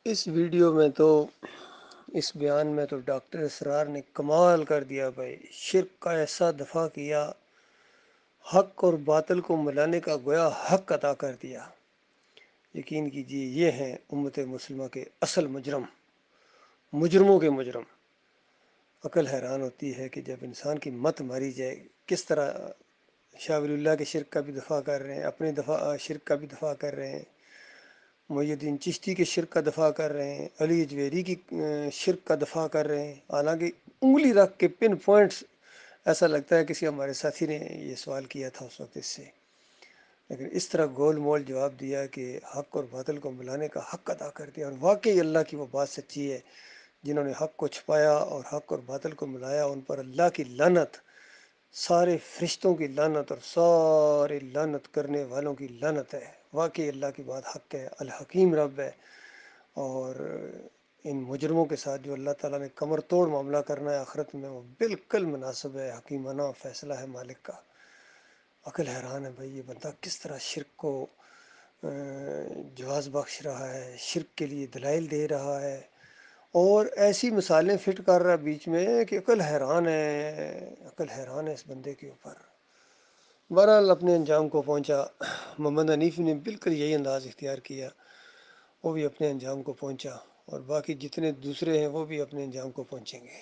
اس video میں تو اس بیان میں تو ڈاکٹر اسرار نے کمال کر دیا بھائی، شرک کا ایسا دفاع کیا، حق اور باطل کو ملانے کا گویا حق عطا کر دیا۔ یقین کیجیے یہ ہیں امت مسلمہ کے اصل مجرم، مجرموں کے مجرم۔ عقل حیران ہوتی ہے کہ جب انسان کی مت ماری جائے، کس طرح شاہ ولی اللہ کے شرک کا بھی دفاع کر رہے ہیں، اپنے شرک کا بھی دفاع کر رہے ہیں، محی الدین چشتی کے شرک کا دفاع کر رہے ہیں، علی اجویری کی شرک کا دفاع کر رہے ہیں، حالانکہ انگلی رکھ کے پن پوائنٹس، ایسا لگتا ہے کسی ہمارے ساتھی نے یہ سوال کیا تھا اس وقت اس سے، لیکن اس طرح گول مول جواب دیا کہ حق اور باطل کو ملانے کا حق ادا کر دیا۔ اور واقعی اللہ کی وہ بات سچی ہے، جنہوں نے حق کو چھپایا اور حق اور باطل کو ملایا، ان پر اللہ کی لعنت، سارے فرشتوں کی لعنت اور سارے لعنت کرنے والوں کی لعنت ہے۔ واقعی اللہ کی بات حق ہے، الحکیم رب ہے، اور ان مجرموں کے ساتھ جو اللہ تعالیٰ نے کمر توڑ معاملہ کرنا ہے آخرت میں، وہ بالکل مناسب ہے، حکیمانہ فیصلہ ہے مالک کا۔ عقل حیران ہے بھائی، یہ بندہ کس طرح شرک کو جواز بخش رہا ہے، شرک کے لیے دلائل دے رہا ہے، اور ایسی مثالیں فٹ کر رہا ہے بیچ میں کہ عقل حیران ہے، عقل حیران ہے اس بندے کے اوپر۔ بہرحال اپنے انجام کو پہنچا، محمد حنیف نے بالکل یہی انداز اختیار کیا، وہ بھی اپنے انجام کو پہنچا، اور باقی جتنے دوسرے ہیں وہ بھی اپنے انجام کو پہنچیں گے۔